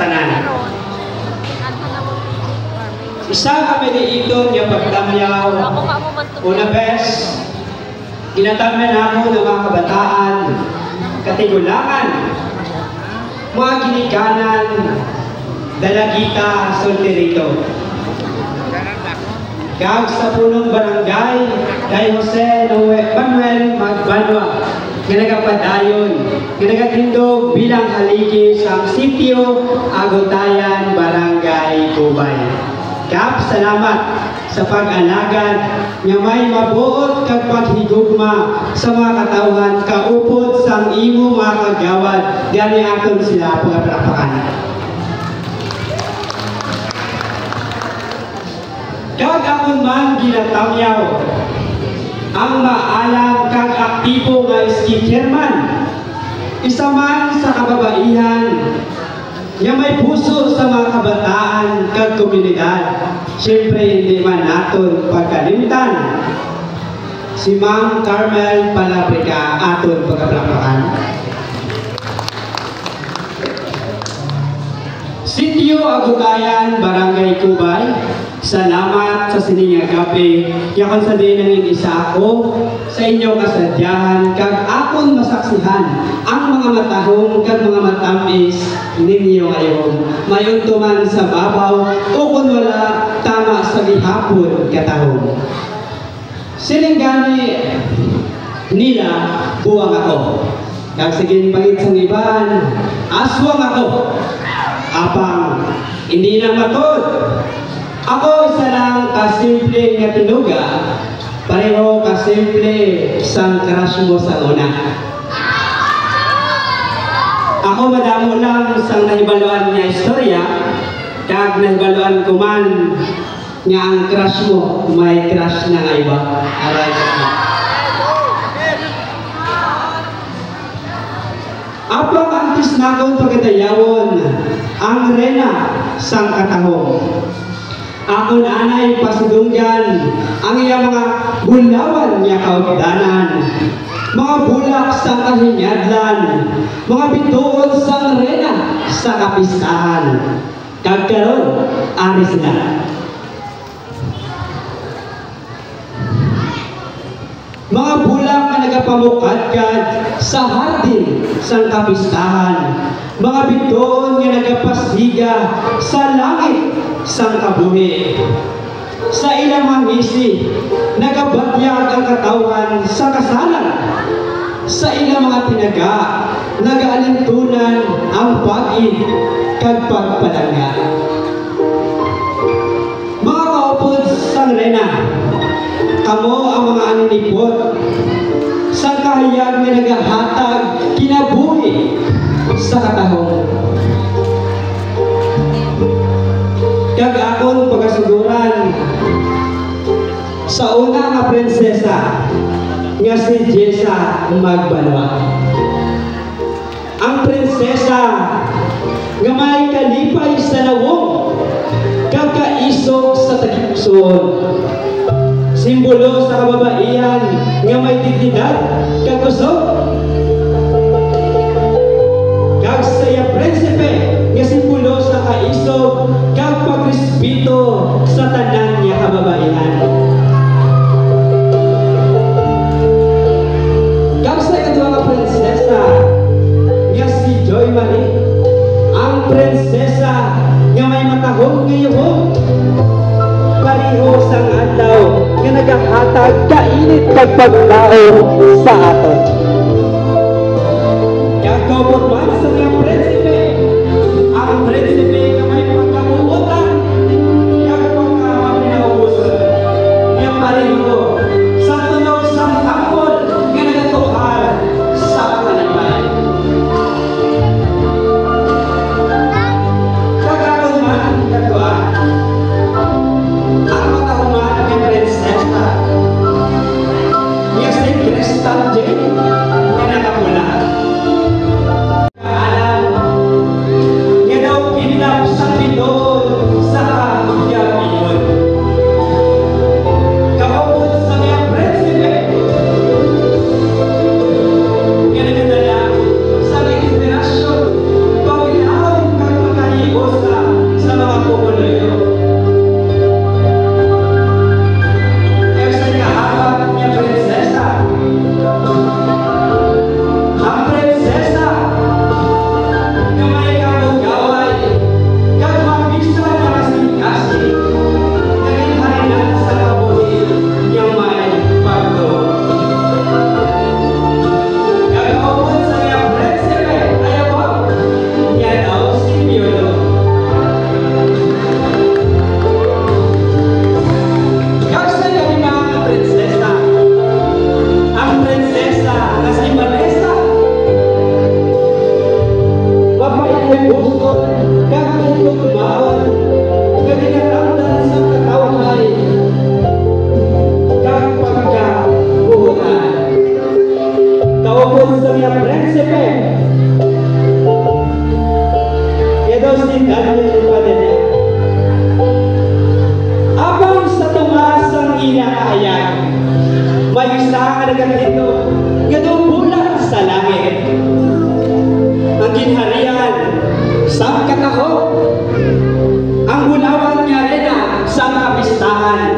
tanan. Isa kami di ito niya pagtamyaw. Una bes, ginatamyan ako ng mga kabataan, katigulangan, mga ginikanan, dalagita, solterito. Kag sa punong barangay, kay Jose Manuel Magbanwa, nga nagapadayon, nga nagatindog bilang haligi sa sitio Agutayan, Barangay Kubay. Kap, salamat sa pag-alagad nga may mabuot kag paghigugma sa mga katawhan kaupod sang imo mga kagawad, gani aton sila pagpalapakan. Kag akon man ginatamyaw ang maalam kag aktibo nga ski chairman, isa man sa kababaihan nga may puso sa mga kabataan kag komunidad. Siyempre hindi man naton pagkalimtan si Ma'am Carmel Palabrica, aton pagkaplapakan. Sitio Agutayan, Barangay Kubay, salamat sa sininga gabi. Kaya sa din ang isa ako sa inyong kasadyahan kag akon masaksihan ang mga matahong kag mga matamis ninyo ngayon. Mayon tuman sa babaw o kung wala tama sa gihapon katahong. Silinggani nila buwang ako. Kag sigin pangit sa iban, aswang ako. Apang hindi na matod. Ako isa lang kasimple nga tinuga, pareho kasimple sang crush mo sa una. Ako madamo lang sang nahibaluan nga istorya, kag nahibaluan ko man nga ang crush mo may crush na nga iba. Aray ka. Apang antis na akong pagkatayawon ang rena sang katahong. Ako na anay pasidunggan ang iyang mga bulawan niya kaugdanan, mga bulak sa kahinyadlan, mga bituon sa rena sa kapistahan. Kagkaroon, aris na. Mga bulak na nagapamukadkad sa hardin sa kapistahan, mga bituon nga nagapasiga sa langit sang kabuhi. Sa ilang mangisi, nagabatyag ang katawan sa kasalan. Sa ilang mga tinaga, nagaalintunan ang pag-id kag pagpadanga. Mga kaupod sang rena, kamo ang mga aninipot sa kahayag na nagahatag kinabuhi sa katahong. Kag akong pagkasuguran sa una nga prinsesa nga si Jessa Magbanwa. Ang prinsesa nga may kalipay sa lawong kag kaisog sa takipson. Simbolo sa kababaihan nga may dignidad kag kusog. Kag saya prinsipe nga simbolo sa kaisog kag pagrespeto sa tanan nga kababaihan. Kag sa ikaduha nga prinsesa nga si Joy Marie, ang prinsesa nga may matahong ngayong pareho sang adlaw nga nagahatag kainit kag pagkaon sa aton. Kag kaupod man sa mga prinsipe, ang prinsipe nga may pagkabuotan kag pagkapinaubusan nga pareho sa tunog sang takod nga nagatuhal sa kalanban. Kag akon man kadua ang matahuman ng prinsesa niya si Crystal Jane na nakapula. Kaalam niya daw kinap sa bidon sa Yapiyon. Kapapod sa niya prinsipe niya nagadala sa inspirasyon pag-inaw kang magkahibos kahit magmahal, kaginatangdan sa katawhan, kapag kabuhutan. Kaupon sa mga prinsipe, ito si Daniel Padilla. Abang sa tumas ang inaayag, may isa ka nagatito, ganun bulan sa langit. Ang ginharian sa katahok, ang bulawan niya rin sa kapistahan.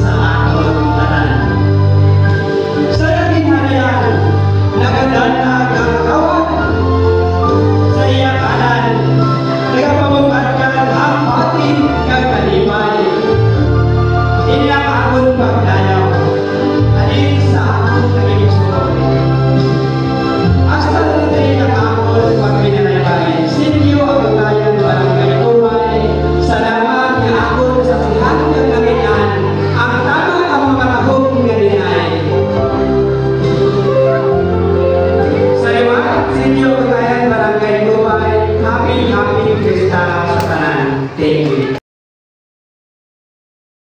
Sa aton tanan. Sa ginharian, nagadala